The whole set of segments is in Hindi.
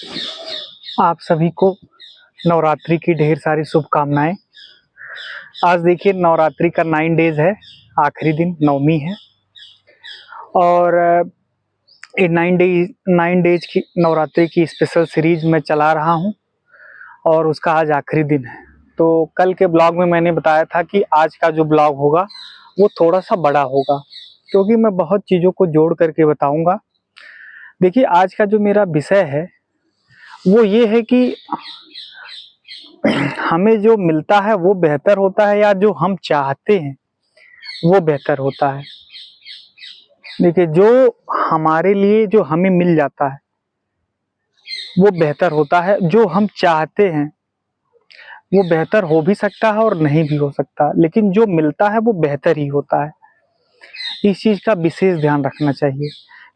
आप सभी को नवरात्रि की ढेर सारी शुभकामनाएं। आज देखिए नवरात्रि का 9 डेज है, आखिरी दिन नवमी है और ये 9 डेज की नवरात्रि की स्पेशल सीरीज मैं चला रहा हूं और उसका आज आखिरी दिन है। तो कल के ब्लॉग में मैंने बताया था कि आज का जो ब्लॉग होगा वो थोड़ा सा बड़ा होगा, क्योंकि मैं बहुत चीज़ों को जोड़ करके बताऊंगा। देखिए आज का जो मेरा विषय है वो ये है कि हमें जो मिलता है वो बेहतर होता है या जो हम चाहते हैं वो बेहतर होता है। देखिए जो हमारे लिए जो हमें मिल जाता है वो बेहतर होता है, जो हम चाहते हैं वो बेहतर हो भी सकता है और नहीं भी हो सकता, लेकिन जो मिलता है वो बेहतर ही होता है। इस चीज़ का विशेष ध्यान रखना चाहिए।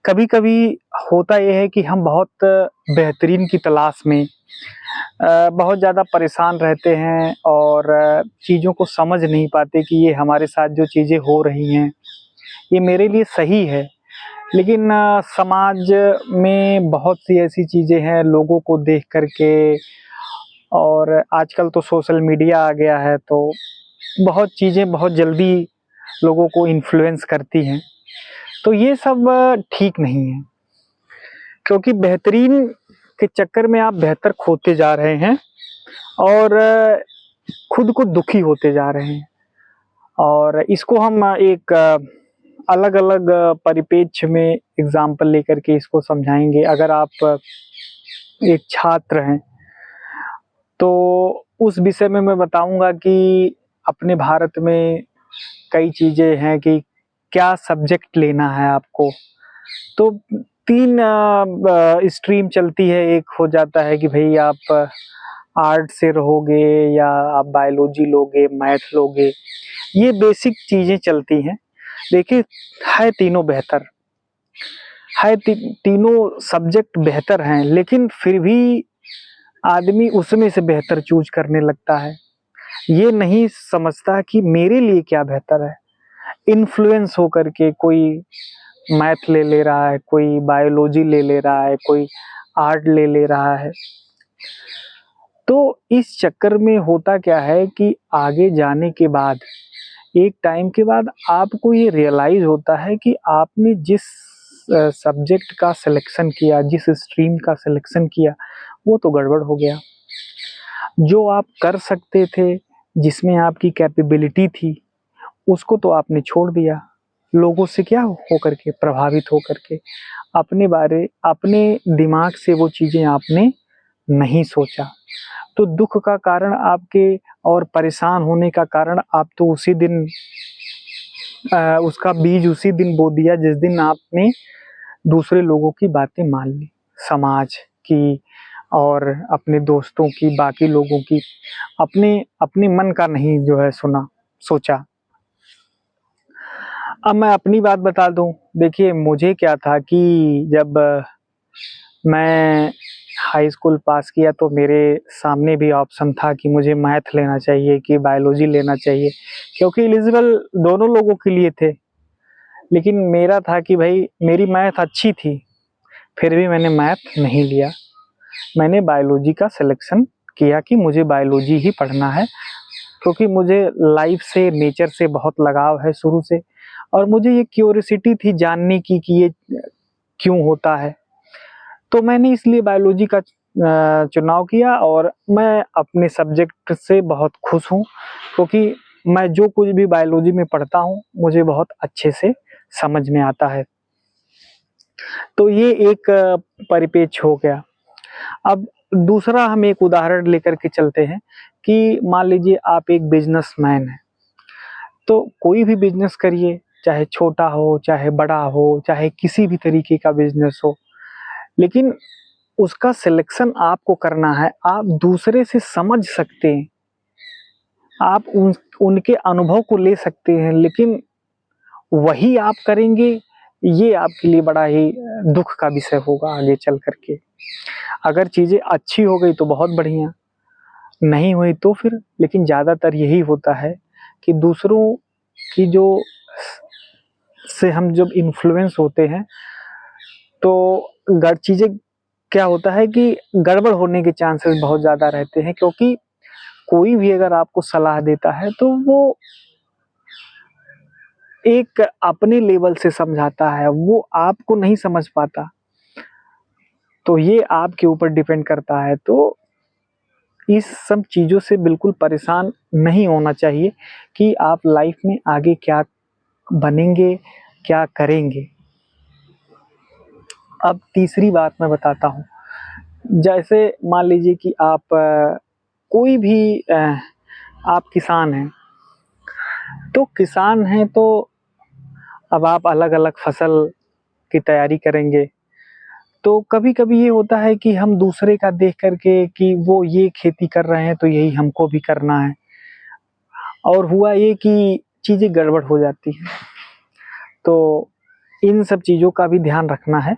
कभी कभी होता यह है कि हम बहुत बेहतरीन की तलाश में बहुत ज़्यादा परेशान रहते हैं और चीज़ों को समझ नहीं पाते कि ये हमारे साथ जो चीज़ें हो रही हैं ये मेरे लिए सही है, लेकिन समाज में बहुत सी ऐसी चीज़ें हैं लोगों को देख करके, और आजकल तो सोशल मीडिया आ गया है तो बहुत चीज़ें बहुत जल्दी लोगों को इन्फ्लुएंस करती हैं। तो ये सब ठीक नहीं है, क्योंकि बेहतरीन के चक्कर में आप बेहतर खोते जा रहे हैं और खुद को दुखी होते जा रहे हैं। और इसको हम एक अलग अलग परिप्रेक्ष्य में एग्जाम्पल लेकर के इसको समझाएंगे। अगर आप एक छात्र हैं तो उस विषय में मैं बताऊंगा कि अपने भारत में कई चीज़ें हैं कि क्या सब्जेक्ट लेना है आपको। तो 3 स्ट्रीम चलती है। एक हो जाता है कि भाई आप आर्ट से रहोगे या आप बायोलॉजी लोगे, मैथ लोगे, ये बेसिक चीज़ें चलती हैं। देखिए है तीनों बेहतर है, तीनों सब्जेक्ट बेहतर हैं, लेकिन फिर भी आदमी उसमें से बेहतर चूज करने लगता है। ये नहीं समझता कि मेरे लिए क्या बेहतर है। इन्फ्लुएंस होकर के कोई मैथ ले ले रहा है, कोई बायोलॉजी ले ले रहा है, कोई आर्ट ले ले रहा है। तो इस चक्कर में होता क्या है कि आगे जाने के बाद एक टाइम के बाद आपको ये रियलाइज होता है कि आपने जिस सब्जेक्ट का सिलेक्शन किया, जिस स्ट्रीम का सिलेक्शन किया, वो तो गड़बड़ हो गया। जो आप कर सकते थे, जिसमें आपकी कैपेबिलिटी थी, उसको तो आपने छोड़ दिया। लोगों से क्या हो करके प्रभावित हो करके अपने दिमाग से वो चीज़ें आपने नहीं सोचा। तो दुख का कारण आपके और परेशान होने का कारण आप तो उसी दिन उसका बीज उसी दिन बो दिया जिस दिन आपने दूसरे लोगों की बातें मान ली, समाज की और अपने दोस्तों की, बाकी लोगों की, अपने अपने मन का नहीं जो है सोचा। अब मैं अपनी बात बता दूं। देखिए मुझे क्या था कि जब मैं हाई स्कूल पास किया तो मेरे सामने भी ऑप्शन था कि मुझे मैथ लेना चाहिए कि बायोलॉजी लेना चाहिए, क्योंकि एलिजिबल दोनों लोगों के लिए थे। लेकिन मेरा था कि भाई मेरी मैथ अच्छी थी, फिर भी मैंने मैथ नहीं लिया। मैंने बायोलॉजी का सिलेक्शन किया कि मुझे बायोलॉजी ही पढ़ना है, क्योंकि मुझे लाइफ से, नेचर से बहुत लगाव है शुरू से, और मुझे ये क्यूरियोसिटी थी जानने की कि ये क्यों होता है। तो मैंने इसलिए बायोलॉजी का चुनाव किया और मैं अपने सब्जेक्ट से बहुत खुश हूँ, क्योंकि मैं जो कुछ भी बायोलॉजी में पढ़ता हूँ मुझे बहुत अच्छे से समझ में आता है। तो ये एक परिपेक्ष हो गया। अब दूसरा हम एक उदाहरण लेकर के चलते हैं कि मान लीजिए आप एक बिजनेसमैन हैं। तो कोई भी बिजनेस करिए, चाहे छोटा हो, चाहे बड़ा हो, चाहे किसी भी तरीके का बिजनेस हो, लेकिन उसका सिलेक्शन आपको करना है। आप दूसरे से समझ सकते हैं, आप उनके अनुभव को ले सकते हैं, लेकिन वही आप करेंगे, ये आपके लिए बड़ा ही दुख का विषय होगा आगे चल करके। अगर चीज़ें अच्छी हो गई तो बहुत बढ़िया, नहीं हुई तो फिर, लेकिन ज़्यादातर यही होता है कि दूसरों की जो से हम जब इन्फ्लुएंस होते हैं तो चीज़ें क्या होता है कि गड़बड़ होने के चांसेस बहुत ज़्यादा रहते हैं, क्योंकि कोई भी अगर आपको सलाह देता है तो वो एक अपने लेवल से समझाता है, वो आपको नहीं समझ पाता। तो ये आपके ऊपर डिपेंड करता है। तो इस सब चीज़ों से बिल्कुल परेशान नहीं होना चाहिए कि आप लाइफ में आगे क्या बनेंगे, क्या करेंगे। अब तीसरी बात मैं बताता हूँ। जैसे मान लीजिए कि आप कोई भी आप किसान हैं, तो किसान हैं तो अब आप अलग-अलग फसल की तैयारी करेंगे। तो कभी-कभी ये होता है कि हम दूसरे का देख कर के कि वो ये खेती कर रहे हैं तो यही हमको भी करना है, और हुआ ये कि चीज़ें गड़बड़ हो जाती हैं। तो इन सब चीज़ों का भी ध्यान रखना है।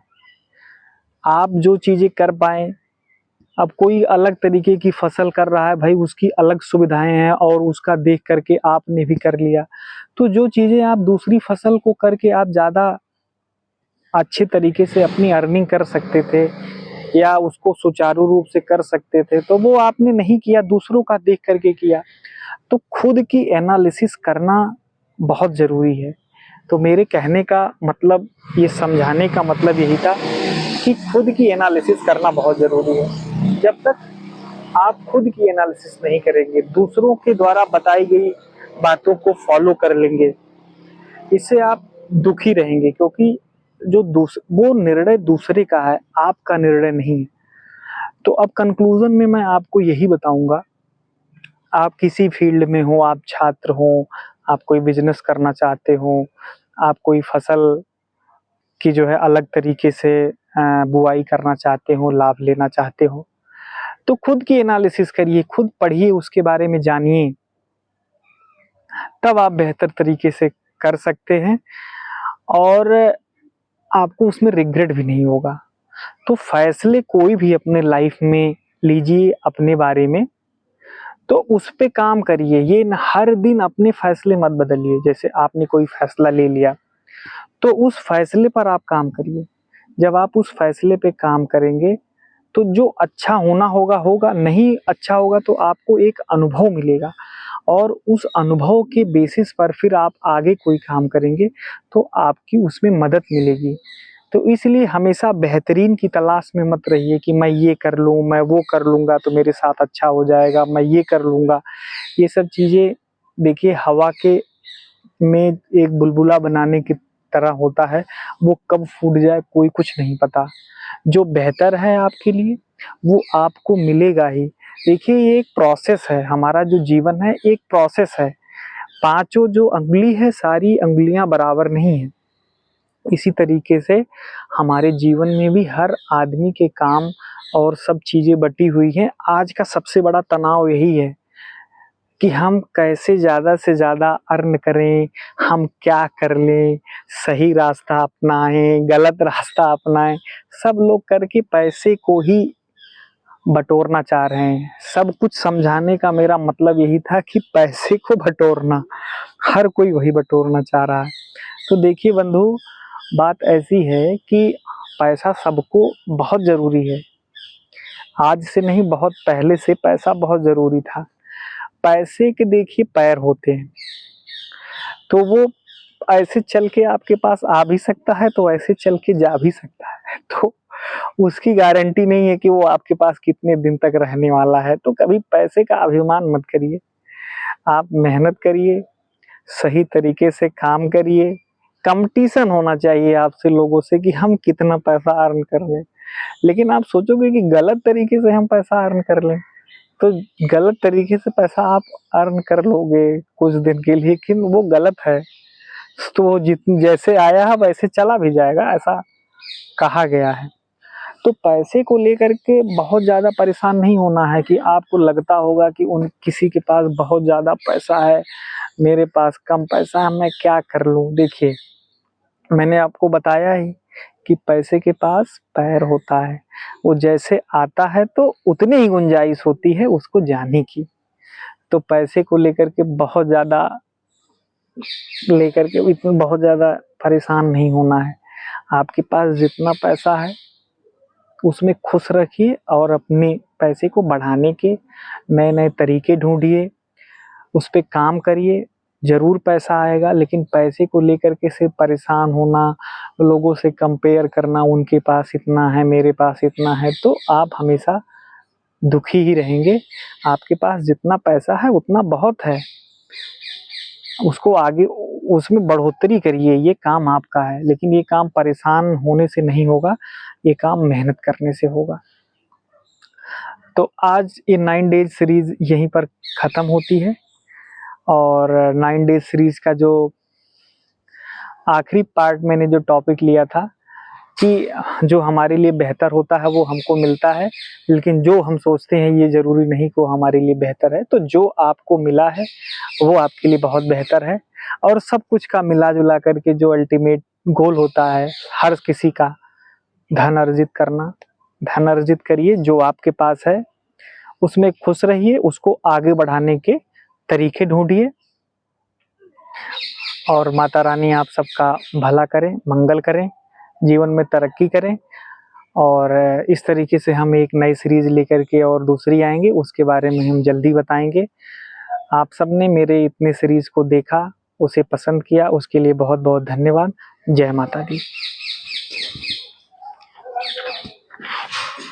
आप जो चीज़ें कर पाएँ, अब कोई अलग तरीके की फसल कर रहा है, भाई उसकी अलग सुविधाएँ हैं और उसका देख कर के आपने भी कर लिया। तो जो चीज़ें आप दूसरी फसल को करके आप ज़्यादा अच्छे तरीके से अपनी अर्निंग कर सकते थे या उसको सुचारू रूप से कर सकते थे, तो वो आपने नहीं किया, दूसरों का देख कर के किया। तो खुद की एनालिसिस करना बहुत ज़रूरी है। तो मेरे कहने का मतलब, ये समझाने का मतलब यही था कि खुद की एनालिसिस करना बहुत ज़रूरी है। जब तक आप खुद की एनालिसिस नहीं करेंगे, दूसरों के द्वारा बताई गई बातों को फॉलो कर लेंगे, इससे आप दुखी रहेंगे, क्योंकि जो वो निर्णय दूसरे का है, आपका निर्णय नहीं है। तो अब कंक्लूज़न में मैं आपको यही बताऊँगा, आप किसी फ़ील्ड में हो, आप छात्र हो, आप कोई बिज़नेस करना चाहते हो, आप कोई फसल की जो है अलग तरीके से बुआई करना चाहते हो, लाभ लेना चाहते हो, तो खुद की एनालिसिस करिए, खुद पढ़िए, उसके बारे में जानिए, तब आप बेहतर तरीके से कर सकते हैं और आपको उसमें रिग्रेट भी नहीं होगा। तो फैसले कोई भी अपने लाइफ में लीजिए अपने बारे में, तो उस पे काम करिए। ये हर दिन अपने फैसले मत बदलिए। जैसे आपने कोई फैसला ले लिया, तो उस फैसले पर आप काम करिए। जब आप उस फैसले पे काम करेंगे, तो जो अच्छा होना होगा होगा, नहीं अच्छा होगा तो आपको एक अनुभव मिलेगा और उस अनुभव के बेसिस पर फिर आप आगे कोई काम करेंगे तो आपकी उसमें मदद मिलेगी। तो इसलिए हमेशा बेहतरीन की तलाश में मत रहिए कि मैं ये कर लूँ, मैं वो कर लूँगा तो मेरे साथ अच्छा हो जाएगा, मैं ये कर लूँगा। ये सब चीज़ें देखिए हवा के में एक बुलबुला बनाने की तरह होता है, वो कब फूट जाए कोई कुछ नहीं पता। जो बेहतर है आपके लिए वो आपको मिलेगा ही। देखिए ये एक प्रोसेस है, हमारा जो जीवन है एक प्रोसेस है। पाँचों जो उँगली है, सारी उँगलियाँ बराबर नहीं हैं। इसी तरीके से हमारे जीवन में भी हर आदमी के काम और सब चीज़ें बटी हुई हैं। आज का सबसे बड़ा तनाव यही है कि हम कैसे ज़्यादा से ज़्यादा अर्न करें, हम क्या कर लें, सही रास्ता अपनाएँ, गलत रास्ता अपनाएँ। सब लोग करके पैसे को ही बटोरना चाह रहे हैं। सब कुछ समझाने का मेरा मतलब यही था कि पैसे को बटोरना, हर कोई वही बटोरना चाह रहा है। तो देखिए बंधु, बात ऐसी है कि पैसा सबको बहुत ज़रूरी है। आज से नहीं, बहुत पहले से पैसा बहुत ज़रूरी था। पैसे के देखिए पैर होते हैं, तो वो ऐसे चल के आपके पास आ भी सकता है, तो ऐसे चल के जा भी सकता है। तो उसकी गारंटी नहीं है कि वो आपके पास कितने दिन तक रहने वाला है। तो कभी पैसे का अभिमान मत करिए। आप मेहनत करिए, सही तरीके से काम करिए। कॉम्पिटिशन होना चाहिए आपसे लोगों से कि हम कितना पैसा अर्न कर लें। लेकिन आप सोचोगे कि गलत तरीके से हम पैसा अर्न कर लें, तो गलत तरीके से पैसा आप अर्न कर लोगे कुछ दिन के लिए, लेकिन वो गलत है। तो वो जैसे आया है वैसे चला भी जाएगा, ऐसा कहा गया है। तो पैसे को लेकर के बहुत ज़्यादा परेशान नहीं होना है कि आपको लगता होगा कि उन किसी के पास बहुत ज़्यादा पैसा है, मेरे पास कम पैसा है, मैं क्या कर लूँ। देखिए मैंने आपको बताया ही कि पैसे के पास पैर होता है, वो जैसे आता है तो उतनी ही गुंजाइश होती है उसको जाने की। तो पैसे को लेकर के इतना बहुत ज़्यादा परेशान नहीं होना है। आपके पास जितना पैसा है उसमें खुश रखिए और अपने पैसे को बढ़ाने के नए नए तरीके ढूंढिए, उस पे काम करिए। ज़रूर पैसा आएगा, लेकिन पैसे को लेकर के सिर्फ परेशान होना, लोगों से कंपेयर करना, उनके पास इतना है मेरे पास इतना है, तो आप हमेशा दुखी ही रहेंगे। आपके पास जितना पैसा है उतना बहुत है, उसको आगे उसमें बढ़ोतरी करिए, ये काम आपका है। लेकिन ये काम परेशान होने से नहीं होगा, ये काम मेहनत करने से होगा। तो आज ये 9 डेज सीरीज़ यहीं पर ख़त्म होती है, और 9 डेज सीरीज़ का जो आखिरी पार्ट मैंने जो टॉपिक लिया था कि जो हमारे लिए बेहतर होता है वो हमको मिलता है, लेकिन जो हम सोचते हैं ये ज़रूरी नहीं कि वो हमारे लिए बेहतर है। तो जो आपको मिला है वो आपके लिए बहुत बेहतर है, और सब कुछ का मिला-जुला करके जो अल्टीमेट गोल होता है हर किसी का, धन अर्जित करना। धन अर्जित करिए, जो आपके पास है उसमें खुश रहिए, उसको आगे बढ़ाने के तरीके ढूँढिए, और माता रानी आप सबका भला करें, मंगल करें, जीवन में तरक्की करें। और इस तरीके से हम एक नई सीरीज़ लेकर के और दूसरी आएँगे, उसके बारे में हम जल्दी बताएँगे। आप सबने मेरे इतने सीरीज़ को देखा, उसे पसंद किया, उसके लिए बहुत-बहुत धन्यवाद। जय माता दी।